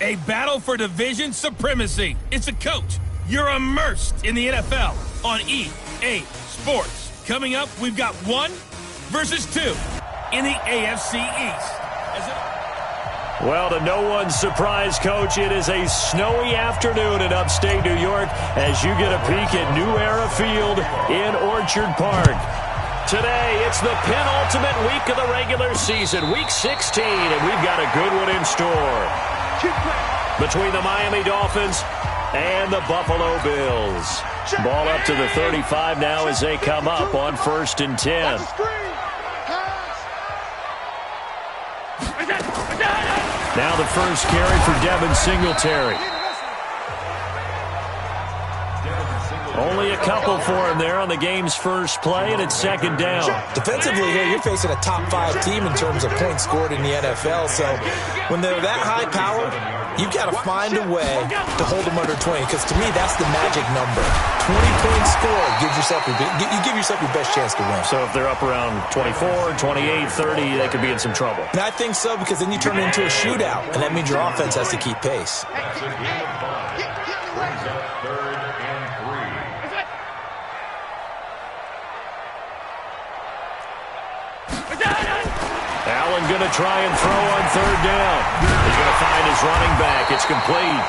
A battle for division supremacy. It's a coach. You're immersed in the NFL on EA Sports. Coming up, we've got 1 versus 2 in the AFC East. Well, to no one's surprise, Coach, it is a snowy afternoon in upstate New York as you get a peek at New Era Field in Orchard Park. Today, it's the penultimate week of the regular season, Week 16, and we've got a good one in store. Between the Miami Dolphins and the Buffalo Bills. Ball up to the 35 now as they come up on 1st and 10. Now the first carry for Devin Singletary. Only a couple for him there on the game's first play, and it's 2nd down. Defensively here, you're facing a top 5 team in terms of points scored in the NFL, so when they're that high-powered, you've got to find a way to hold them under 20, because to me, that's the magic number. 20 points scored, you give yourself your best chance to win. So if they're up around 24, 28, 30, they could be in some trouble. And I think so, because then you turn it into a shootout, and that means your offense has to keep pace. Allen going to try and throw on 3rd down. He's going to find his running back. It's complete.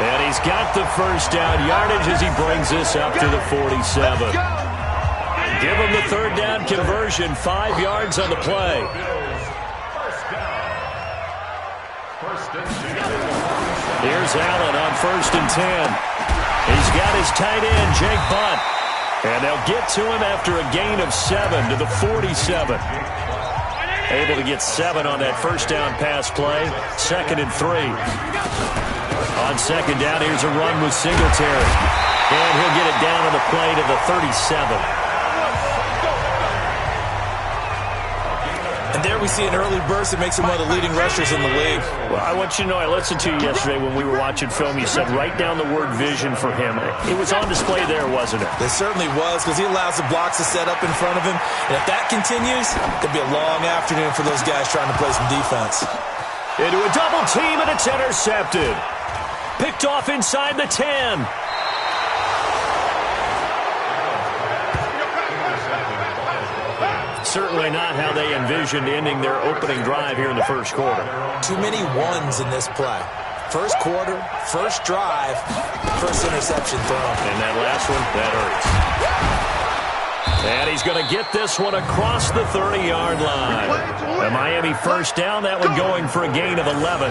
And he's got the first down yardage as he brings this up to the 47. Give him the 3rd down conversion. 5 yards on the play. Here's Allen on 1st and 10. He's got his tight end, Jake Butt. And they'll get to him after a gain of 7 to the 47. Able to get 7 on that first down pass play. 2nd and 3. On 2nd down, here's a run with Singletary. And he'll get it down on the play to the 37. And there we see an early burst that makes him one of the leading rushers in the league. Well, I want you to know, I listened to you yesterday when we were watching film. You said write down the word vision for him. It was on display there, wasn't it? It certainly was, because he allows the blocks to set up in front of him. And if that continues, it'll be a long afternoon for those guys trying to play some defense. Into a double team, and it's intercepted. Picked off inside the 10. Certainly not how they envisioned ending their opening drive here in the first quarter. Too many ones in this play. First quarter, first drive, first interception thrown. And that last one, that hurts. And he's going to get this one across the 30-yard line. The Miami first down, that one going for a gain of 11.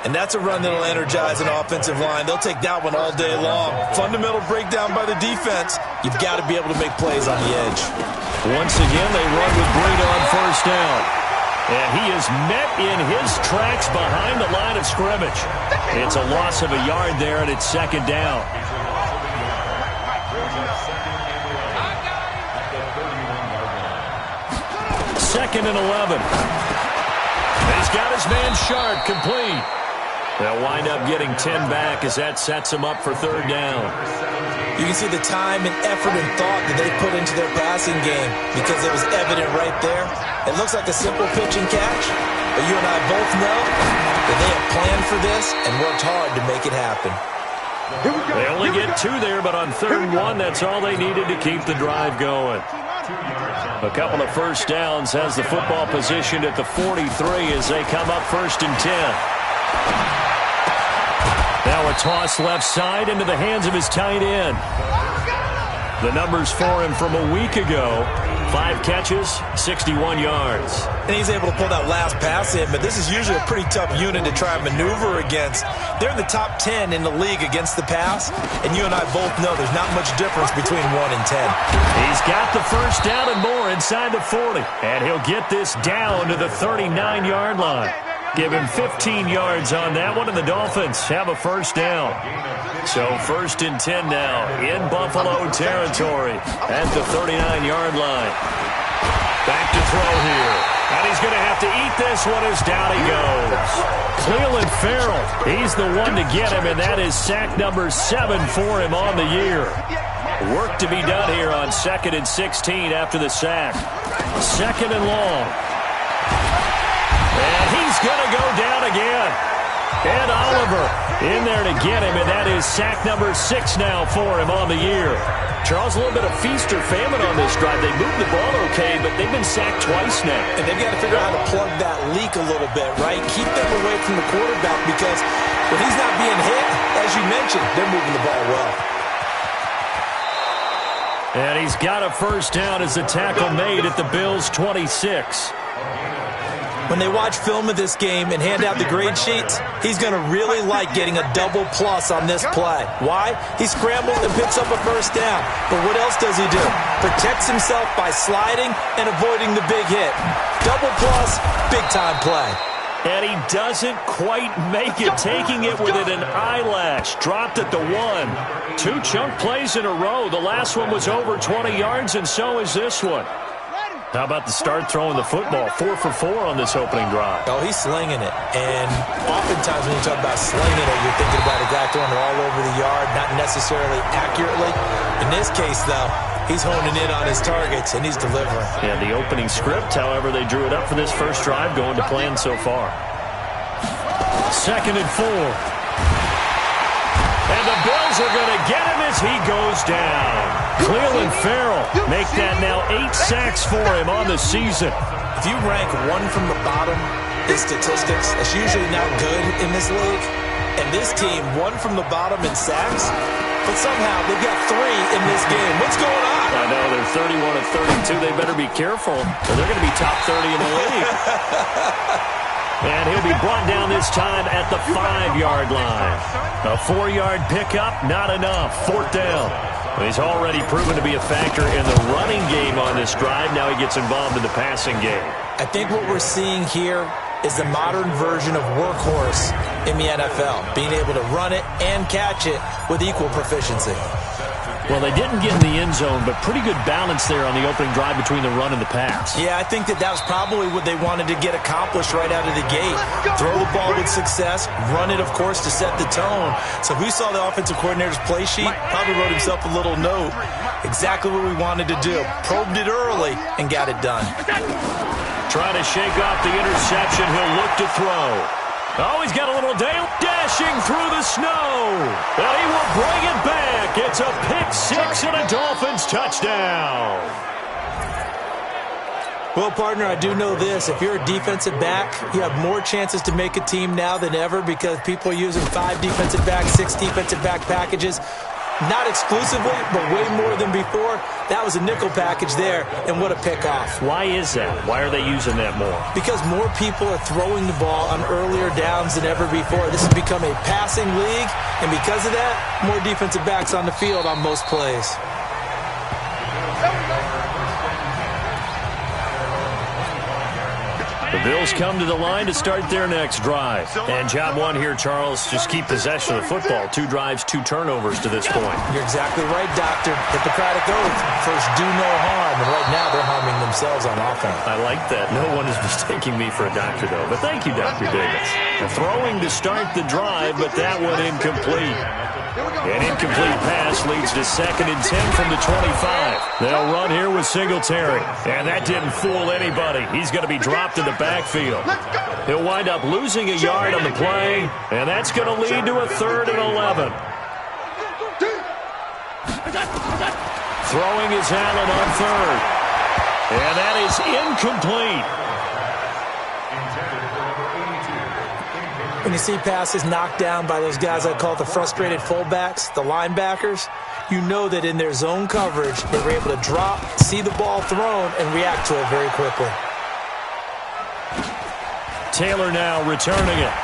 And that's a run that'll energize an offensive line. They'll take that one all day long. Fundamental breakdown by the defense. You've got to be able to make plays on the edge. Once again, they run with Breida on first down. And he is met in his tracks behind the line of scrimmage. It's a loss of a yard there, and it's 2nd down. Second and 11. He's got his man Sharp, complete. They'll wind up getting 10 back as that sets him up for 3rd down. You can see the time and effort and thought that they put into their passing game because it was evident right there. It looks like a simple pitch and catch, but you and I both know that they have planned for this and worked hard to make it happen. They only get 2 there, but on 3rd and 1, that's all they needed to keep the drive going. A couple of first downs has the football positioned at the 43 as they come up 1st and 10. Now a toss left side into the hands of his tight end. The numbers for him from a week ago. 5 catches, 61 yards. And he's able to pull that last pass in, but this is usually a pretty tough unit to try and maneuver against. They're in the top 10 in the league against the pass, and you and I both know there's not much difference between 1 and 10. He's got the first down and more inside the 40, and he'll get this down to the 39-yard line. Give him 15 yards on that one, and the Dolphins have a first down. So 1st and 10 now in Buffalo territory at the 39-yard line. Back to throw here. And he's going to have to eat this one as down he goes. Clelin Ferrell, he's the one to get him, and that is sack number 7 for him on the year. Work to be done here on 2nd and 16 after the sack. 2nd and long. And he's going to go down again. And Oliver in there to get him, and that is sack number 6 now for him on the year. Charles, a little bit of feast or famine on this drive. They moved the ball okay, but they've been sacked twice now. And they've got to figure out how to plug that leak a little bit, right? Keep them away from the quarterback because when he's not being hit, as you mentioned, they're moving the ball well. And he's got a first down as the tackle made at the Bills' 26. When they watch film of this game and hand out the grade sheets, he's going to really like getting a double plus on this play. Why? He scrambles and picks up a first down. But what else does he do? Protects himself by sliding and avoiding the big hit. Double plus, big-time play. And he doesn't quite make it, taking it within an eyelash. Dropped at the 1. 2 chunk plays in a row. The last one was over 20 yards, and so is this one. How about the start throwing the football? 4 for 4 on this opening drive. Oh, he's slinging it. And oftentimes when you talk about slinging it, you're thinking about a guy throwing it all over the yard, not necessarily accurately. In this case, though, he's honing in on his targets, and he's delivering. Yeah, the opening script, however, they drew it up for this first drive, going to plan so far. 2nd and 4. And the Bills are going to get him as he goes down. Cleveland Farrell make that now 8 sacks for him on the season. If you rank one from the bottom in statistics, that's usually not good in this league. And this team, one from the bottom in sacks, but somehow they've got 3 in this game. What's going on? I know, they're 31 of 32. They better be careful, or they're going to be top 30 in the league. And he'll be brought down this time at the 5-yard line. A 4-yard pickup, not enough. 4th down. He's already proven to be a factor in the running game on this drive. Now he gets involved in the passing game. I think what we're seeing here is the modern version of workhorse in the NFL, being able to run it and catch it with equal proficiency. Well, they didn't get in the end zone, but pretty good balance there on the opening drive between the run and the pass. Yeah, I think that was probably what they wanted to get accomplished right out of the gate. Throw the ball with success, run it, of course, to set the tone. So who saw the offensive coordinator's play sheet? Probably wrote himself a little note. Exactly what we wanted to do. Probed it early and got it done. Trying to shake off the interception. He'll look to throw. Oh, he's got a little dashing through the snow. And he will bring it back. It's a pick 6 and a Dolphins touchdown. Well, partner, I do know this. If you're a defensive back, you have more chances to make a team now than ever because people are using 5 defensive backs, 6 defensive back packages. Not exclusively, but way more than before. That was a nickel package there, and what a pickoff. Why is that? Why are they using that more? Because more people are throwing the ball on earlier downs than ever before. This has become a passing league, and because of that, more defensive backs on the field on most plays. The Bills come to the line to start their next drive. And job 1 here, Charles, just keep possession of the football. 2 drives, 2 turnovers to this point. You're exactly right, Doctor. Hippocratic oath. First, do no harm. And right now, they're harming themselves on offense. I like that. No one is mistaking me for a doctor, though. But thank you, Dr. Davis. The throwing to start the drive, but that one incomplete. An incomplete pass leads to 2nd and 10 from the 25. They'll run here with Singletary. And that didn't fool anybody. He's going to be dropped in the backfield. He'll wind up losing a yard on the play, and that's going to lead to a 3rd and 11. Throwing is Allen on 3rd. And that is incomplete. When you see passes knocked down by those guys I call the frustrated fullbacks, the linebackers, you know that in their zone coverage, they were able to drop, see the ball thrown, and react to it very quickly. Taylor now returning it.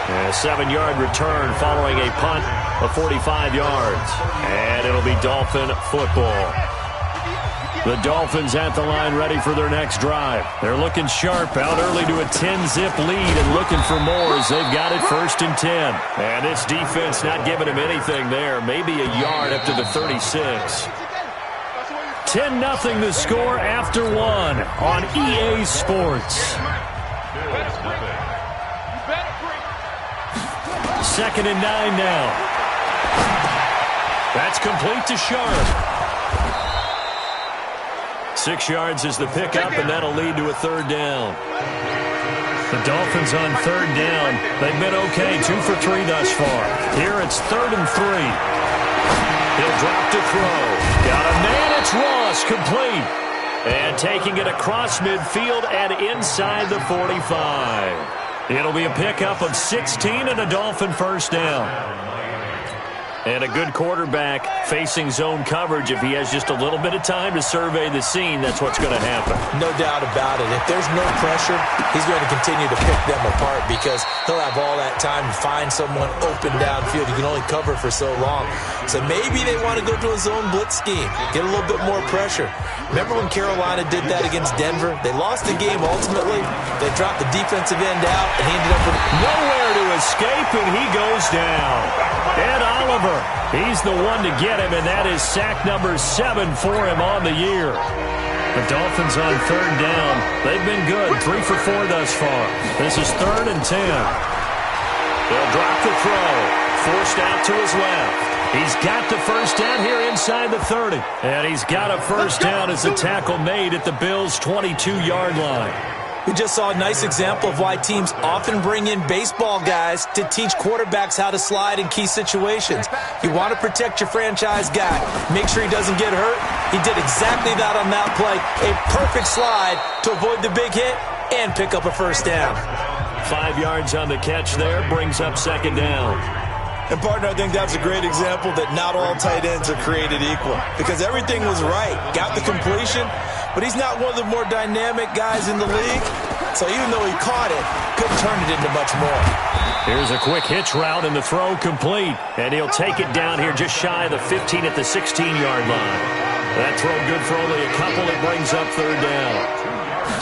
And a 7-yard return following a punt of 45 yards. And it'll be Dolphin football. The Dolphins at the line ready for their next drive. They're looking sharp, out early to a 10-zip lead and looking for more as they've got it 1st and 10. And this defense not giving them anything there, maybe a yard up to the 36. 10-0 the score after 1 on EA Sports. 2nd and 9 now. That's complete to Sharp. 6 yards is the pickup, and that'll lead to a 3rd down. The Dolphins on third down. They've been okay, 2 for 3 thus far. Here it's 3rd and 3. He'll drop to throw. Got a man, it's Ross, complete. And taking it across midfield and inside the 45. It'll be a pickup of 16 and a Dolphin first down. And a good quarterback facing zone coverage. If he has just a little bit of time to survey the scene, that's what's going to happen. No doubt about it. If there's no pressure, he's going to continue to pick them apart because he'll have all that time to find someone open downfield. He can only cover for so long. So maybe they want to go to a zone blitz scheme, get a little bit more pressure. Remember when Carolina did that against Denver? They lost the game ultimately. They dropped the defensive end out, and he ended up with nowhere to escape, and he goes down. Ed Oliver, he's the one to get him, and that is sack number 7 for him on the year. The Dolphins on third down. They've been good, 3 for 4 thus far. This is 3rd and 10. They'll drop the throw. Forced out to his left. He's got the first down here inside the 30. And he's got a first down as the tackle made at the Bills' 22-yard line. We just saw a nice example of why teams often bring in baseball guys to teach quarterbacks how to slide in key situations. You want to protect your franchise guy. Make sure he doesn't get hurt. He did exactly that on that play. A perfect slide to avoid the big hit and pick up a first down. 5 yards on the catch there, brings up second down. And, partner, I think that's a great example that not all tight ends are created equal because everything was right. Got the completion, but he's not one of the more dynamic guys in the league. So even though he caught it, couldn't turn it into much more. Here's a quick hitch route and the throw complete. And he'll take it down here just shy of the 15 at the 16-yard line. That throw good for only a couple. It brings up third down.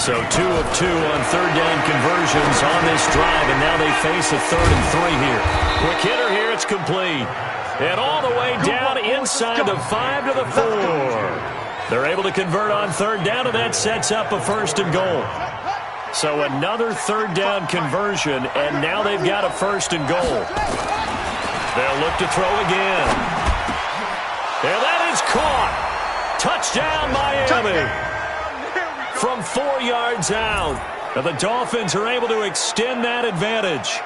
So 2 of 2 on third down conversions on this drive, and now they face a 3rd and 3 here. Quick hitter here, it's complete. And all the way down inside the 5 to the 4. They're able to convert on third down, and that sets up a 1st and goal. So another third down conversion, and now they've got a 1st and goal. They'll look to throw again. And that is caught. Touchdown, Miami. From 4 yards out, the Dolphins are able to extend that advantage.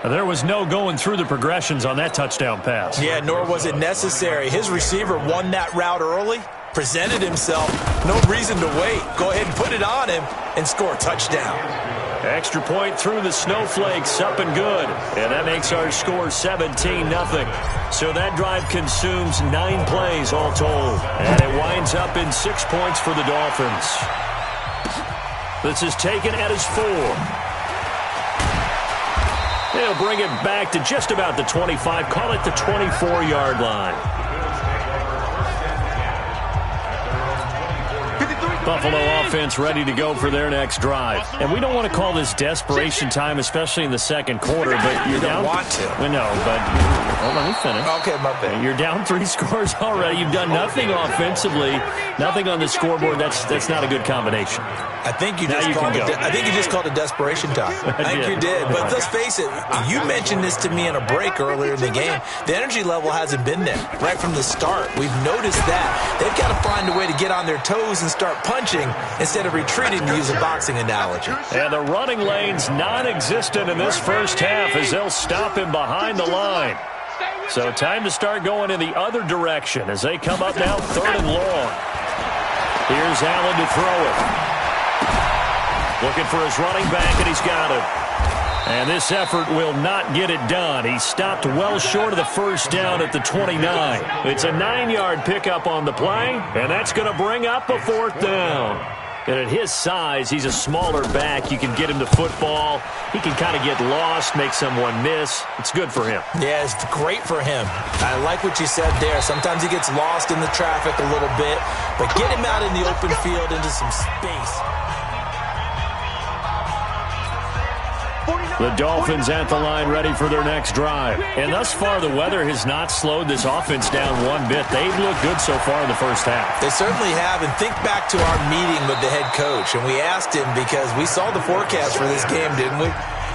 There was no going through the progressions on that touchdown pass. Yeah, nor was it necessary. His receiver won that route early, presented himself. No reason to wait. Go ahead and put it on him and score a touchdown. Extra point through the snowflakes, up and good. And that makes our score 17-0. So that drive consumes 9 plays all told. And it winds up in 6 points for the Dolphins. This is taken at his 4. They'll bring it back to just about the 25. Call it the 24-yard line. Buffalo offense ready to go for their next drive. And we don't want to call this desperation time, especially in the second quarter. But you're down. Want to. We know, but let me finish. Okay, my bad. You're down 3 scores already. You've done nothing offensively, nothing on the scoreboard. That's not a good combination. I think you just called it desperation time. I think you did. But let's face it, you mentioned this to me in a break earlier in the game. The energy level hasn't been there right from the start. We've noticed that. They've got to find a way to get on their toes and start punching instead of retreating, to use a boxing analogy. And the running lane's non-existent in this first half as they'll stop him behind the line. So time to start going in the other direction as they come up now 3rd and long. Here's Allen to throw it. Looking for his running back, and he's got it. And this effort will not get it done. He stopped well short of the first down at the 29. It's a 9-yard pickup on the play, and that's going to bring up a 4th down. And at his size, he's a smaller back. You can get him to football. He can kind of get lost, make someone miss. It's good for him. Yeah, it's great for him. I like what you said there. Sometimes he gets lost in the traffic a little bit, but get him out in the open field into some space. The Dolphins at the line ready for their next drive. And thus far, the weather has not slowed this offense down one bit. They've looked good so far in the first half. They certainly have. And think back to our meeting with the head coach. And we asked him because we saw the forecast for this game, didn't we?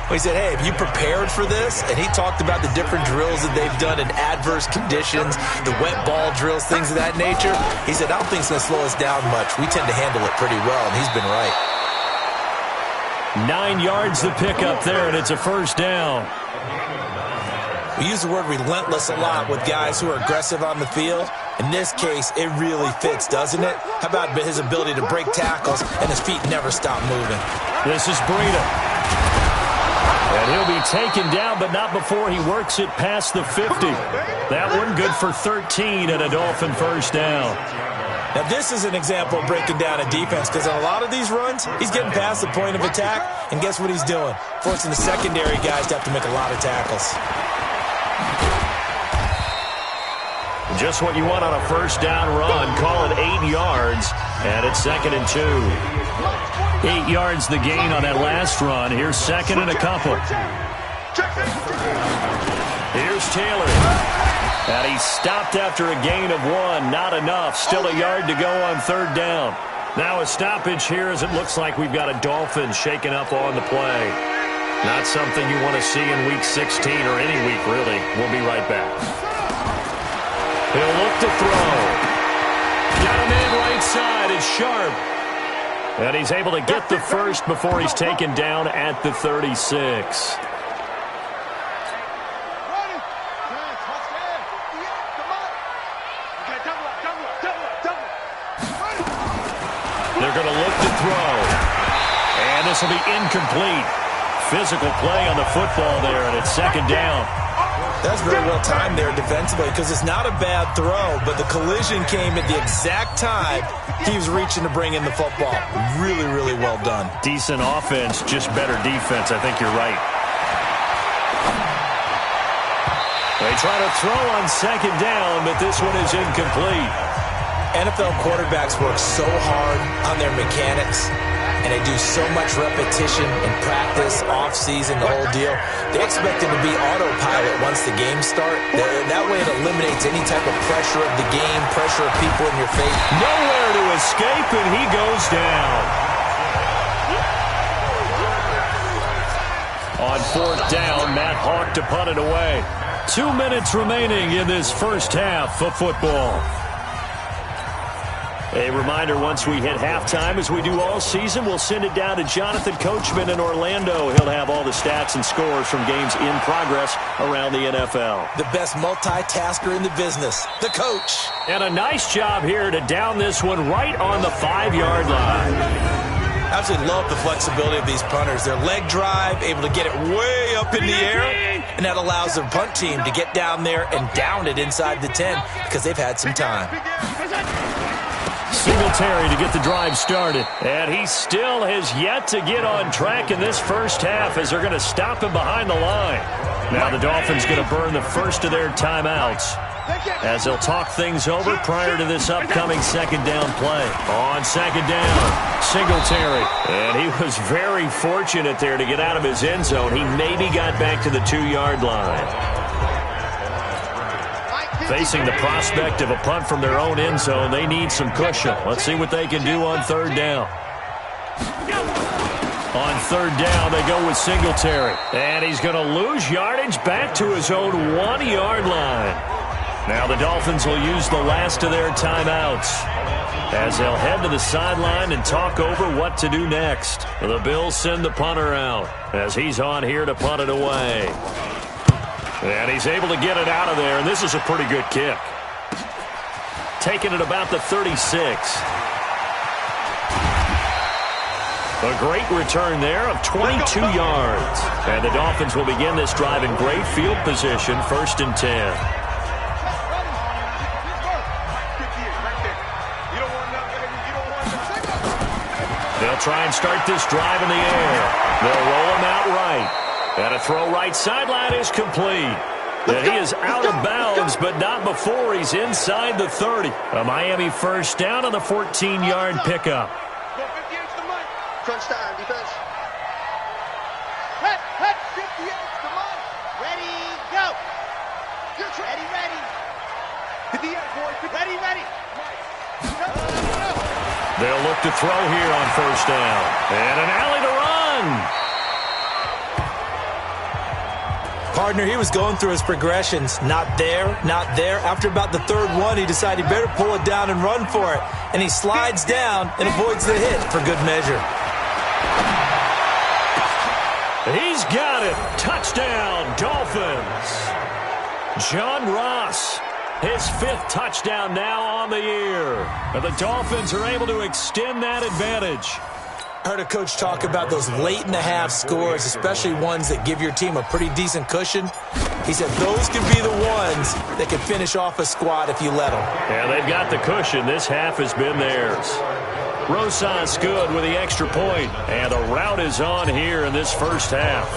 We said, hey, have you prepared for this? And he talked about the different drills that they've done in adverse conditions, the wet ball drills, things of that nature. He said, I don't think it's going to slow us down much. We tend to handle it pretty well, and he's been right. 9 yards to pick up there, and it's a first down. We use the word relentless a lot with guys who are aggressive on the field. In this case, it really fits, doesn't it? How about his ability to break tackles and his feet never stop moving? This is Breida. And he'll be taken down, but not before he works it past the 50. That one good for 13 and a Dolphin first down. Now, this is an example of breaking down a defense because on a lot of these runs, he's getting past the point of attack, and guess what he's doing? Forcing the secondary guys to have to make a lot of tackles. Just what you want on a first down run. Call it 8 yards, and it's 2nd and 2. 8 yards the gain on that last run. Here's 2nd and a couple. Here's Taylor. And he stopped after a gain of 1. Not enough. Still a yard to go on 3rd down. Now a stoppage here as it looks like we've got a Dolphin shaken up on the play. Not something you want to see in Week 16 or any week, really. We'll be right back. He'll look to throw. Got a man right side. It's Sharp. And he's able to get the first before he's taken down at the 36. They're going to look to throw. And this will be incomplete. Physical play on the football there, and it's 2nd down. That's very well timed there defensively because it's not a bad throw, but the collision came at the exact time he was reaching to bring in the football. Really, really well done. Decent offense, just better defense. I think you're right. They try to throw on 2nd down, but this one is incomplete. NFL quarterbacks work so hard on their mechanics, and they do so much repetition and practice, off-season, the whole deal. They expect it to be autopilot once the games start. That way it eliminates any type of pressure of the game, pressure of people in your face. Nowhere to escape, and he goes down. On 4th down, Matt Hawk to punt it away. 2 minutes remaining in this first half of football. A reminder, once we hit halftime, as we do all season, we'll send it down to Jonathan Coachman in Orlando. He'll have all the stats and scores from games in progress around the NFL. The best multitasker in the business, the coach. And a nice job here to down this one right on the 5-yard line. Absolutely love the flexibility of these punters. Their leg drive, able to get it way up in the air, and that allows the punt team to get down there and down it inside the 10 because they've had some time. Singletary to get the drive started. And he still has yet to get on track in this first half as they're going to stop him behind the line. Now the Dolphins going to burn the first of their timeouts as they'll talk things over prior to this upcoming 2nd down play. On 2nd down, Singletary. And he was very fortunate there to get out of his end zone. He maybe got back to the 2-yard line. Facing the prospect of a punt from their own end zone, they need some cushion. Let's see what they can do on 3rd down. On 3rd down, they go with Singletary. And he's going to lose yardage back to his own 1-yard line. Now the Dolphins will use the last of their timeouts as they'll head to the sideline and talk over what to do next. The Bills send the punter out as he's on here to punt it away. And he's able to get it out of there, and this is a pretty good kick. Taking it about the 36. A great return there of 22 yards. And the Dolphins will begin this drive in great field position, 1st and 10. They'll try and start this drive in the air. They'll roll him out right. And a throw right sideline is complete. And he is out of bounds, but not before he's inside the 30. A Miami first down on the 14-yard pickup. Crunch time, defense. Head, 58, come on. Ready, go. Ready. Hit the end, boy. Ready. They'll look to throw here on 1st down. And an alley to run. Partner, he was going through his progressions. Not there. After about the 3rd one, he decided he better pull it down and run for it. And he slides down and avoids the hit for good measure. He's got it. Touchdown, Dolphins. John Ross, his 5th touchdown now on the year. And the Dolphins are able to extend that advantage. I heard a coach talk about those late-in-the-half scores, especially ones that give your team a pretty decent cushion. He said those could be the ones that can finish off a squad if you let them. Yeah, they've got the cushion. This half has been theirs. Rosas good with the extra point, and the route is on here in this first half.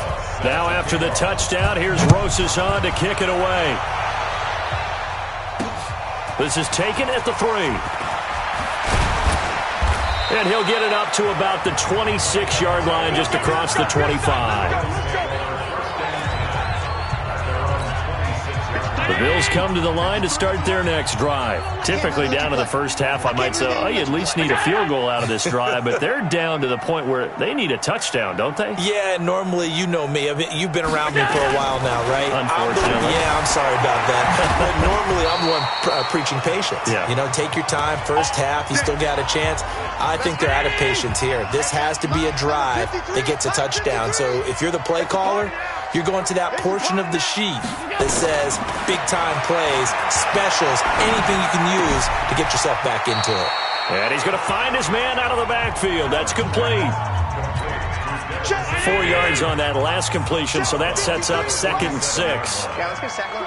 Now after the touchdown, here's Rosas on to kick it away. This is taken at the 3. And he'll get it up to about the 26-yard line, just across the 25. The Bills come to the line to start their next drive. Typically down to the first half, I might say, oh, you at least need a field goal out of this drive, but they're down to the point where they need a touchdown, don't they? Yeah, normally, you know me. I mean, you've been around me for a while now, right? Unfortunately. I'm sorry about that. But normally, I'm the one preaching patience. Yeah. You know, take your time. First half, you still got a chance. I think they're out of patience here. This has to be a drive that gets a touchdown. So if you're the play caller, you're going to that portion of the sheet that says big-time plays, specials, anything you can use to get yourself back into it. And he's going to find his man out of the backfield. That's complete. 4 yards on that last completion, so that sets up 2nd and 6. Yeah, let's go second.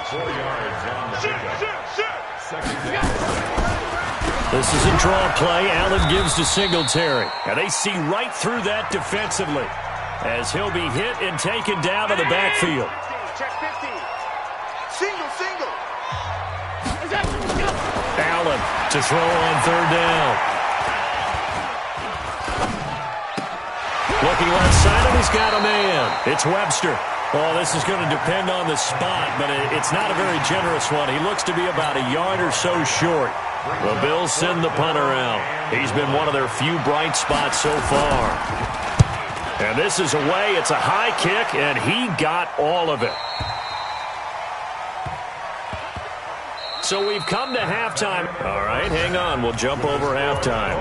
This is a draw play. Allen gives to Singletary. And they see right through that defensively as he'll be hit and taken down to the backfield. Check 50. Single. Allen to throw on 3rd down. Looking left side, and he's got a man. It's Webster. Oh, this is going to depend on the spot, but it's not a very generous one. He looks to be about a yard or so short. The Bills send the punter out. He's been one of their few bright spots so far. And this is away. It's a high kick, and he got all of it. So we've come to halftime. All right, hang on. We'll jump over halftime.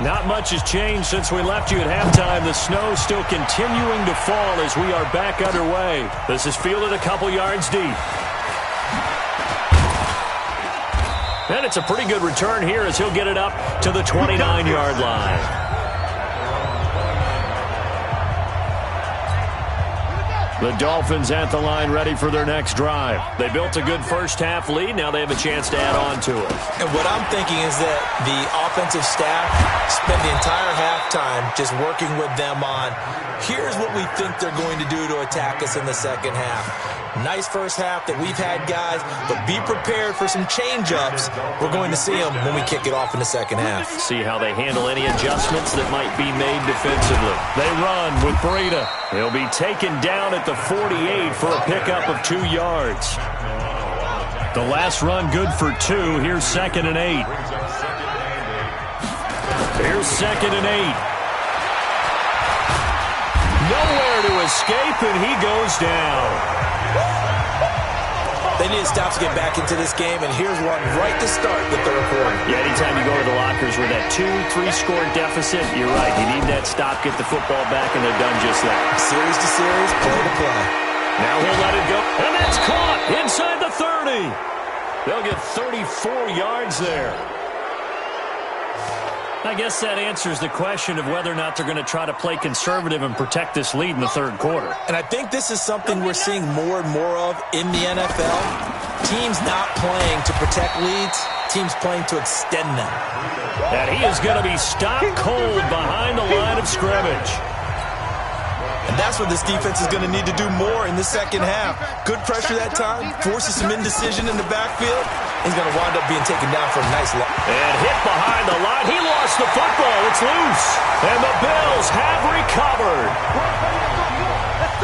Not much has changed since we left you at halftime. The snow still continuing to fall as we are back underway. This is fielded a couple yards deep. And it's a pretty good return here as he'll get it up to the 29-yard line. The Dolphins at the line ready for their next drive. They built a good first half lead. Now they have a chance to add on to it. And what I'm thinking is that the offensive staff spent the entire halftime just working with them on, here's what we think they're going to do to attack us in the second half. Nice first half that we've had, guys, but be prepared for some change-ups. We're going to see them when we kick it off in the second half. See how they handle any adjustments that might be made defensively. They run with Breida. He'll be taken down at the 48 for a pickup of 2 yards. The last run good for 2. Here's 2nd and 8. Here's 2nd and 8. Nowhere to escape, and he goes down. They need to stop to get back into this game, and here's one right to start the third quarter. Yeah, anytime you go to the lockers with that 2-3 score deficit, you're right. You need that stop, get the football back, and they've done just that. Series to series, play to play. Now he'll let it go, and that's caught inside the 30. They'll get 34 yards there. I guess that answers the question of whether or not they're going to try to play conservative and protect this lead in the third quarter. And I think this is something we're seeing more and more of in the NFL. Teams not playing to protect leads, teams playing to extend them. And he is going to be stopped cold behind the line of scrimmage. And that's what this defense is going to need to do more in the second half. Good pressure that time, forces some indecision in the backfield. He's going to wind up being taken down for a nice loss. And hit behind the line. He lost the football. It's loose. And the Bills have recovered.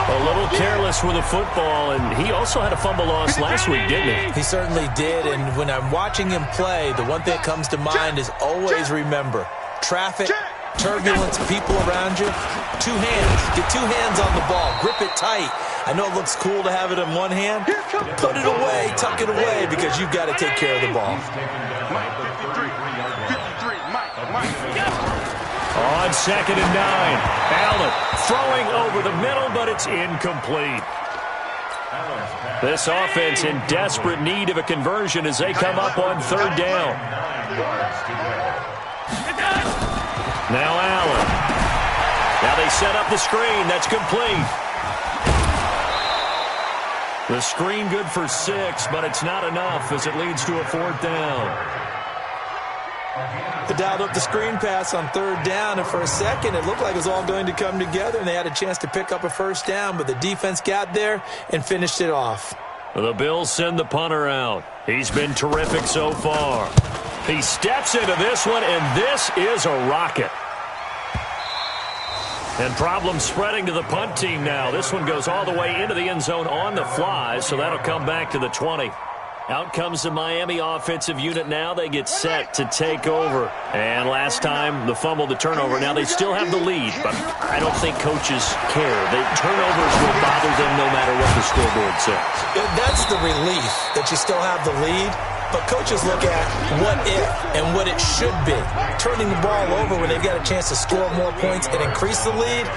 A little careless with the football, and he also had a fumble loss last week, didn't he? He certainly did, and when I'm watching him play, the one thing that comes to mind is always remember, traffic, turbulence, people around you, 2 hands. Get 2 hands on the ball. Grip it tight. I know it looks cool to have it in one hand. Put it away, tuck it away, because you've got to take care of the ball. On 2nd and 9. Allen throwing over the middle, but it's incomplete. This offense in desperate need of a conversion as they come up on 3rd down. Now Allen. Now they set up the screen. That's complete. The screen good for 6, but it's not enough as it leads to a 4th down. They dialed up the screen pass on 3rd down, and for a second it looked like it was all going to come together, and they had a chance to pick up a 1st down, but the defense got there and finished it off. The Bills send the punter out. He's been terrific so far. He steps into this one, and this is a rocket. And problems spreading to the punt team now. This one goes all the way into the end zone on the fly, so that'll come back to the 20. Out comes the Miami offensive unit now. They get set to take over. And last time, the fumble, the turnover. Now, they still have the lead, but I don't think coaches care. The turnovers will bother them no matter what the scoreboard says. That's the relief that you still have the lead. But coaches look at what if and what it should be. Turning the ball over when they've got a chance to score more points and increase the lead,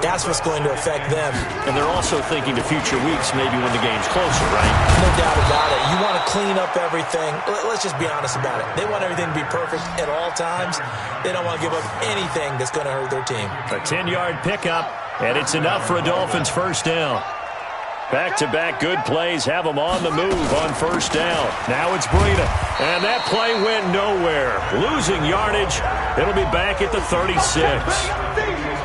that's what's going to affect them. And they're also thinking to future weeks, maybe when the game's closer, right? No doubt about it. You want to clean up everything. Let's just be honest about it. They want everything to be perfect at all times. They don't want to give up anything that's going to hurt their team. A 10-yard pickup, and it's enough for a Dolphins 1st down. Back-to-back good plays have them on the move on 1st down. Now it's Breida, and that play went nowhere. Losing yardage. It'll be back at the 36.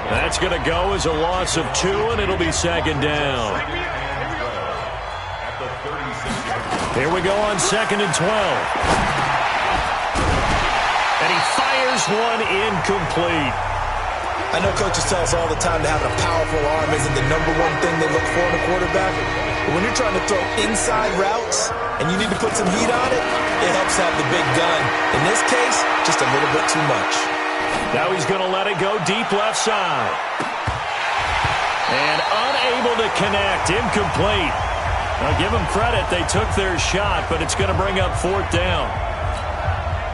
That's going to go as a loss of 2, and it'll be 2nd down. Here we go on 2nd and 12. And he fires one incomplete. I know coaches tell us all the time that having a powerful arm isn't the #1 thing they look for in a quarterback. But when you're trying to throw inside routes and you need to put some heat on it, it helps to have the big gun. In this case, just a little bit too much. Now he's going to let it go deep left side. And unable to connect. Incomplete. Now give them credit. They took their shot, but it's going to bring up 4th down.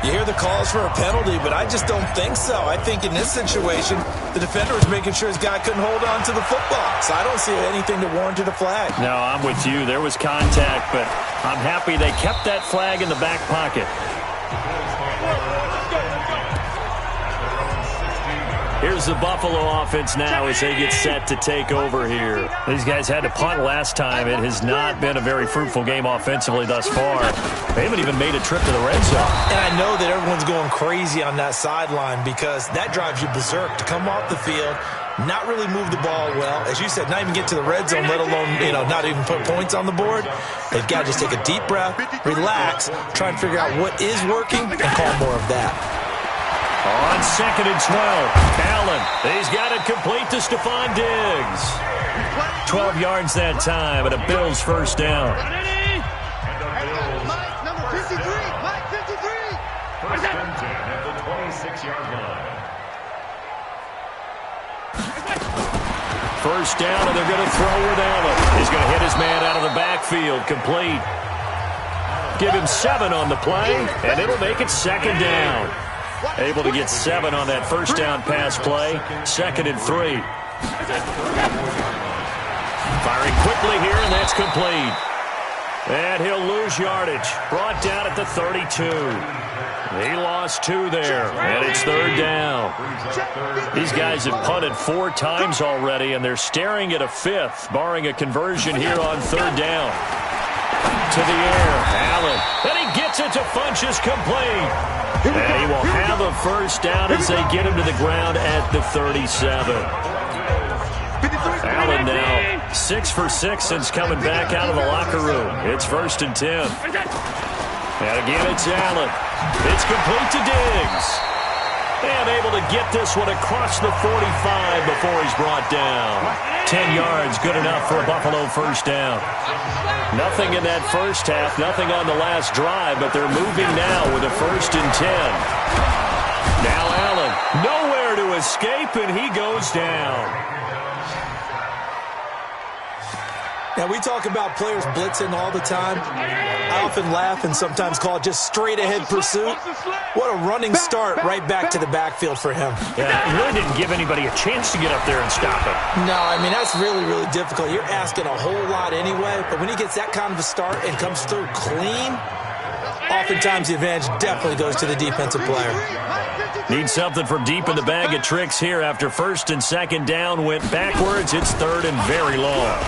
You hear the calls for a penalty, but I just don't think so. I think in this situation, the defender was making sure his guy couldn't hold on to the football. So I don't see anything to warrant a flag. No, I'm with you. There was contact, but I'm happy they kept that flag in the back pocket. Here's the Buffalo offense now as they get set to take over here. These guys had to punt last time. It has not been a very fruitful game offensively thus far. They haven't even made a trip to the red zone. And I know that everyone's going crazy on that sideline because that drives you berserk to come off the field, not really move the ball well. As you said, not even get to the red zone, let alone, not even put points on the board. They've got to just take a deep breath, relax, try and figure out what is working, and call more of that. On 2nd and 12, Allen, he's got it complete to Stephon Diggs. 12 yards that time, and a Bills 1st down. Mike, number 53. Mike, 53. 1st and 10 at the 26-yard line. 1st down, and they're going to throw with Allen. He's going to hit his man out of the backfield, complete. Give him 7 on the play, and it'll make it 2nd down. Able to get 7 on that 1st down pass play. 2nd and 3. Firing quickly here, and that's complete. And he'll lose yardage. Brought down at the 32. He lost 2 there, and it's 3rd down. These guys have punted 4 times already, and they're staring at a 5th, barring a conversion here on 3rd down. To the air, Allen. And he gets it to Funchess, complete. And he will have a 1st down as they get him to the ground at the 37. Allen now 6 for 6 since coming back out of the locker room. It's 1st and 10. And again, it's Allen. It's complete to Diggs. And able to get this one across the 45 before he's brought down. 10 yards, good enough for a Buffalo 1st down. Nothing in that first half, nothing on the last drive, but they're moving now with a 1st and 10. Now Allen, nowhere to escape, and he goes down. Now, we talk about players blitzing all the time. I often laugh and sometimes call it just straight-ahead pursuit. What a running start right back to the backfield for him. Yeah, it really didn't give anybody a chance to get up there and stop him. No, I mean, that's really, really difficult. You're asking a whole lot anyway, but when he gets that kind of a start and comes through clean, oftentimes the advantage definitely goes to the defensive player. Need something from deep in the bag of tricks here after first and second down went backwards. It's third and very long.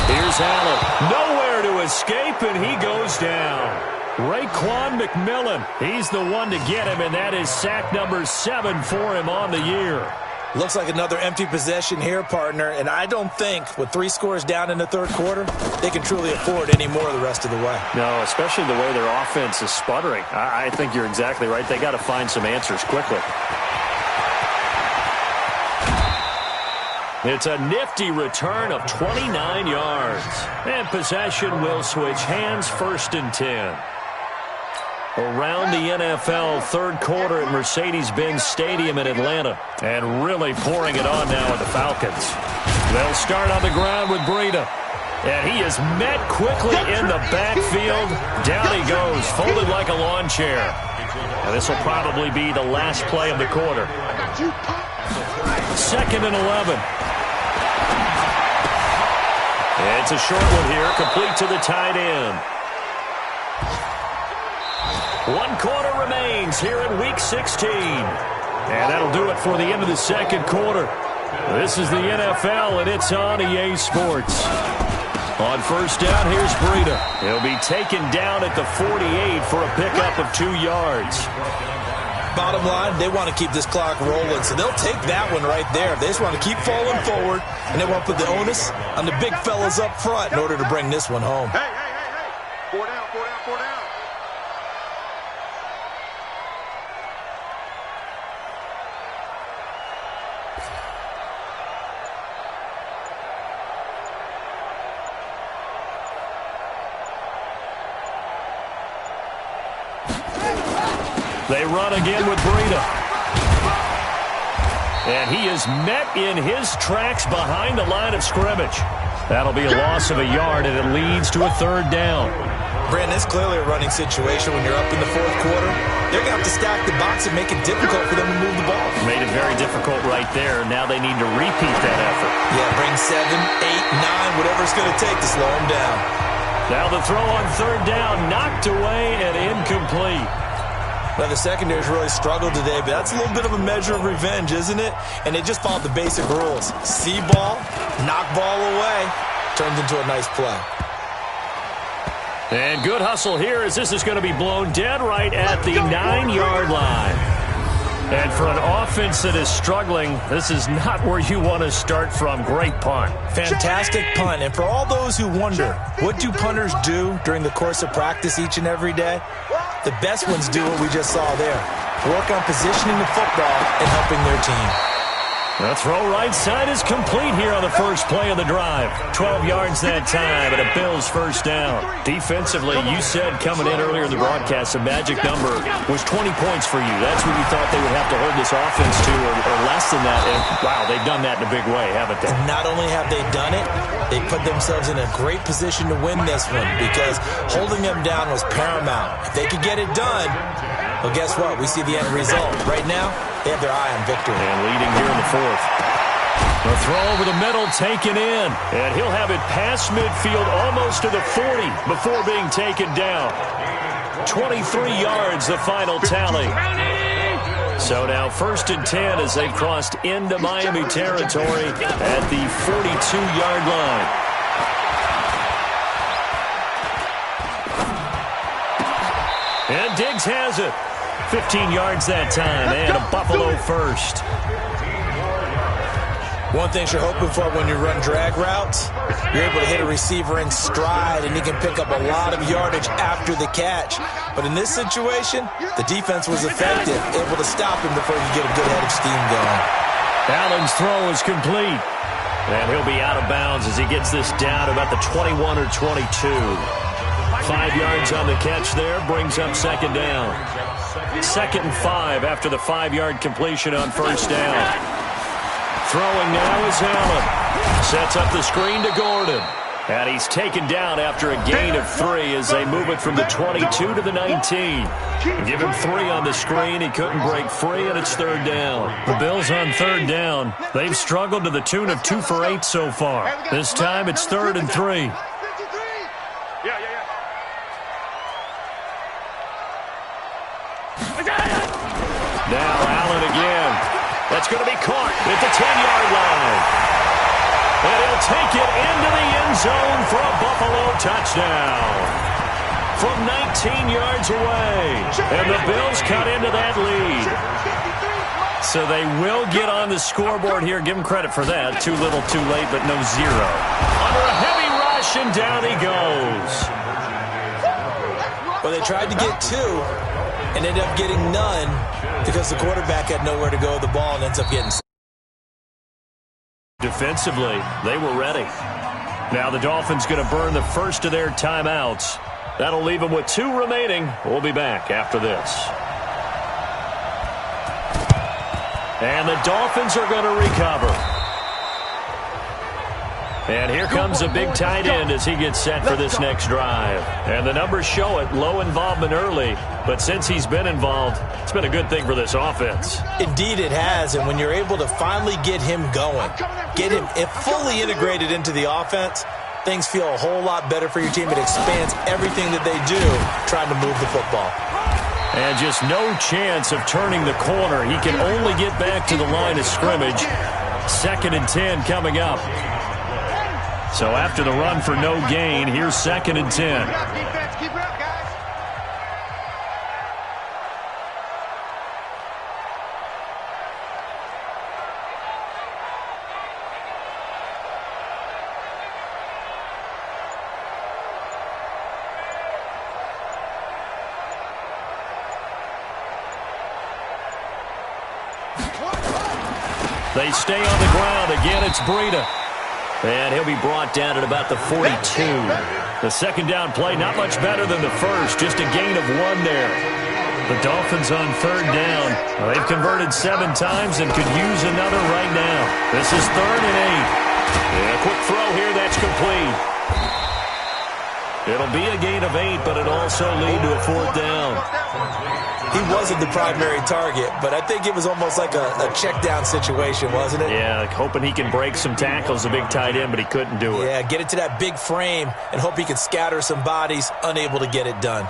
Here's Allen. Nowhere to escape, and he goes down. Raekwon McMillan. He's the one to get him, and that is sack number 7 for him on the year. Looks like another empty possession here, partner, and I don't think with 3 scores down in the third quarter, they can truly afford any more the rest of the way. No, especially the way their offense is sputtering. I think you're exactly right. They got to find some answers quickly. It's a nifty return of 29 yards. And possession will switch hands, first and 10. Around the NFL, third quarter at Mercedes-Benz Stadium in Atlanta. And really pouring it on now with the Falcons. They'll start on the ground with Breida. And he is met quickly in the backfield. Down he goes, folded like a lawn chair. And this will probably be the last play of the quarter. Second and 11. It's a short one here, complete to the tight end. 1 quarter remains here in Week 16. And that'll do it for the end of the second quarter. This is the NFL, and it's on EA Sports. On first down, here's Breida. He'll be taken down at the 48 for a pickup of 2 yards. Bottom line, they want to keep this clock rolling, so they'll take that one right there. They just want to keep falling forward, and they want to put the onus on the big fellas up front in order to bring this one home. Hey. 4 down. They run again with Breida. And he is met in his tracks behind the line of scrimmage. That'll be a loss of a yard, and it leads to a third down. Brandon, it's clearly a running situation when you're up in the fourth quarter. They're going to have to stack the box and make it difficult for them to move the ball. Made it very difficult right there. Now they need to repeat that effort. Yeah, bring 7, 8, 9, whatever it's going to take to slow them down. Now the throw on third down, knocked away and incomplete. Now, the secondary's really struggled today, but that's a little bit of a measure of revenge, isn't it? And they just followed the basic rules. See ball, knock ball away, turns into a nice play. And good hustle here as this is going to be blown dead right at the 9-yard line. And for an offense that is struggling, this is not where you want to start from. Great punt. Fantastic punt. And for all those who wonder, what do punters do during the course of practice each and every day? The best ones do what we just saw there. Work on positioning the football and helping their team. The throw right side is complete here on the first play of the drive. 12 yards that time, and a Bills first down. Defensively, you said coming in earlier in the broadcast, the magic number was 20 points for you. That's what you thought they would have to hold this offense to, or less than that. And, wow, they've done that in a big way, haven't they? And not only have they done it, they put themselves in a great position to win this one because holding them down was paramount. If they could get it done, well, guess what? We see the end result. Right now, they have their eye on victory. And leading here in the fourth. The throw over the middle taken in. And he'll have it past midfield almost to the 40 before being taken down. 23 yards, the final tally. So now first and 10 as they've crossed into Miami territory at the 42-yard line. And Diggs has it. 15 yards that time, and a Buffalo first. One thing you're hoping for when you run drag routes, you're able to hit a receiver in stride, and he can pick up a lot of yardage after the catch. But in this situation, the defense was effective, able to stop him before you get a good head of steam going. Allen's throw is complete. And he'll be out of bounds as he gets this down to about the 21 or 22. 5 yards on the catch there, brings up second down. 2nd and 5 after the 5-yard completion on first down. Throwing now is Allen. Sets up the screen to Gordon. And he's taken down after a gain of 3 as they move it from the 22 to the 19. Give him 3 on the screen. He couldn't break free, and it's 3rd down. The Bills on 3rd down. They've struggled to the tune of 2 for 8 so far. This time it's 3rd and 3. Now Allen again. That's going to be caught at the 10-yard line. And he'll take it into the end zone for a Buffalo touchdown. From 19 yards away. And the Bills cut into that lead. So they will get on the scoreboard here. Give them credit for that. Too little, too late, but no 0. Under a heavy rush, and down he goes. Well, they tried to get 2 and ended up getting none because the quarterback had nowhere to go with the ball and ends up getting. Defensively, they were ready. Now the Dolphins going to burn the first of their timeouts. That'll leave them with 2 remaining. We'll be back after this. And the Dolphins are going to recover. And here comes a big tight end as he gets set for this next drive. And the numbers show it, low involvement early. But since he's been involved, it's been a good thing for this offense. Indeed it has, and when you're able to finally get him going, get him fully integrated into the offense, things feel a whole lot better for your team. It expands everything that they do trying to move the football. And just no chance of turning the corner. He can only get back to the line of scrimmage. 2nd and 10 coming up. So after the run for no gain, here's 2nd and 10. They stay on the ground. Again, it's Breida. And he'll be brought down at about the 42. The 2nd down play, not much better than the first. Just a gain of 1 there. The Dolphins on 3rd down. They've converted 7 times and could use another right now. This is 3rd and 8. And a quick throw here, that's complete. It'll be a gain of 8, but it'll also lead to a 4th down. He wasn't the primary target, but I think it was almost like a check down situation, wasn't it? Yeah, hoping he can break some tackles, a big tight end, but he couldn't do it. Yeah, get it to that big frame and hope he can scatter some bodies, unable to get it done.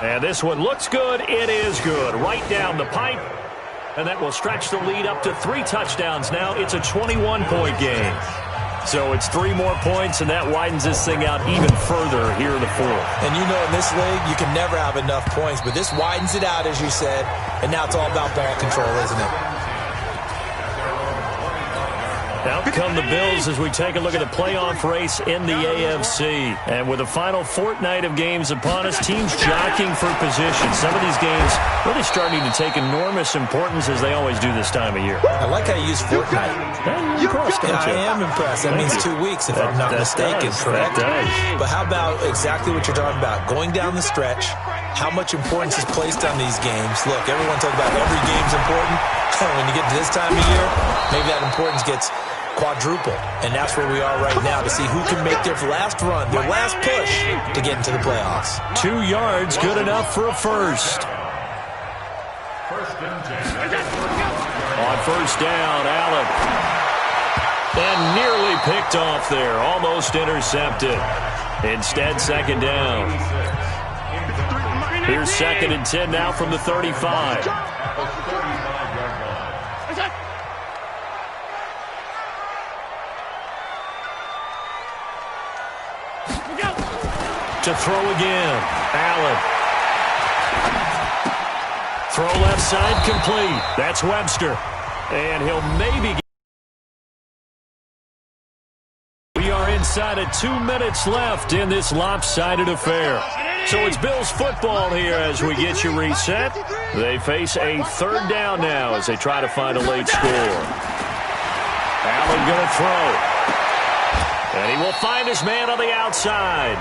And this one looks good. It is good. Right down the pipe. And that will stretch the lead up to 3 touchdowns now. It's a 21-point game. So it's 3 more points, and that widens this thing out even further here in the 4th. And you know, in this league, you can never have enough points. But this widens it out, as you said. And now it's all about ball control, isn't it? Out come the Bills as we take a look at the playoff race in the AFC. And with the final fortnight of games upon us, teams jockeying for position. Some of these games really starting to take enormous importance as they always do this time of year. I like how you use fortnight. You're impressed, don't you? I am impressed. That means 2 weeks, if I'm not mistaken, correct? That does. But how about exactly what you're talking about? Going down the stretch, how much importance is placed on these games. Look, everyone talks about every game's important. When you get to this time of year, maybe that importance gets quadruple, and that's where we are right now to see who can make their last run, their last push to get into the playoffs. 2 yards, good enough for a first. On 1st down, Allen. And nearly picked off there, almost intercepted. Instead, 2nd down. Here's 2nd and 10 now from the 35. To throw again. Allen. Throw left side complete. That's Webster. And he'll maybe get. We are inside of 2 minutes left in this lopsided affair. So it's Bills football here as we get you reset. They face a 3rd down now as they try to find a late score. Allen going to throw. And he will find his man on the outside.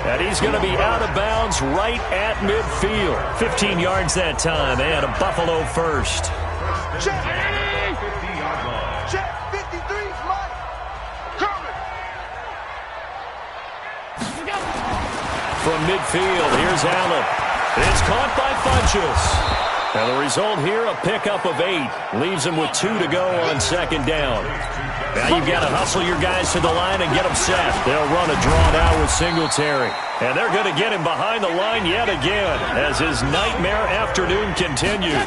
And he's going to be out of bounds right at midfield. 15 yards that time, and a Buffalo first. Check. Check. 53, Mike. Coming. From midfield, here's Allen. It's caught by Funchess. And the result here, a pickup of 8. Leaves him with 2 to go on second down. Now you've got to hustle your guys to the line and get them set. They'll run a draw now with Singletary. And they're going to get him behind the line yet again as his nightmare afternoon continues.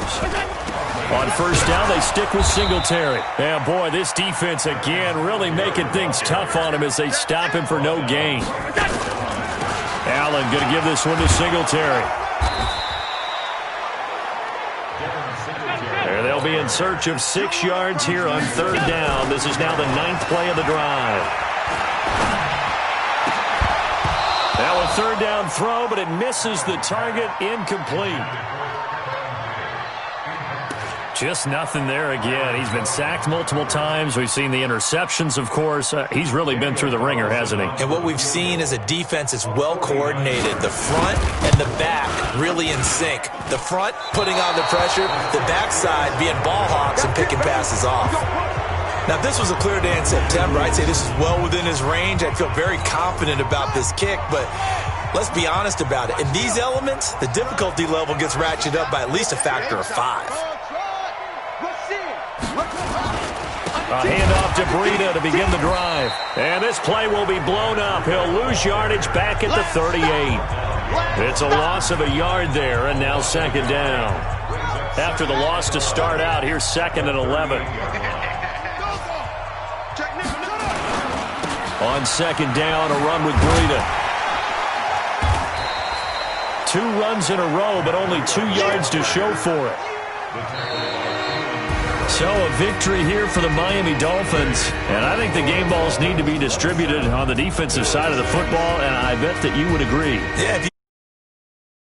On first down, they stick with Singletary. And boy, this defense again really making things tough on him as they stop him for no gain. Allen going to give this one to Singletary. They'll be in search of 6 yards here on third down. This is now the 9th play of the drive. Now a third down throw, but it misses the target, incomplete. Just nothing there again. He's been sacked multiple times. We've seen the interceptions, of course. He's really been through the ringer, hasn't he? And what we've seen is a defense that's well coordinated. The front and the back really in sync. The front putting on the pressure, the backside being ball hawks and picking passes off. Now, if this was a clear day in September, I'd say this is well within his range. I'd feel very confident about this kick, but let's be honest about it. In these elements, the difficulty level gets ratcheted up by at least a factor of 5. A handoff to Breida to begin the drive. And this play will be blown up. He'll lose yardage back at the 38. It's a loss of a yard there, and now second down. After the loss to start out, here's 2nd and 11. On second down, a run with Breida. 2 runs in a row, but only 2 yards to show for it. So a victory here for the Miami Dolphins. And I think the game balls need to be distributed on the defensive side of the football, and I bet that you would agree. Yeah.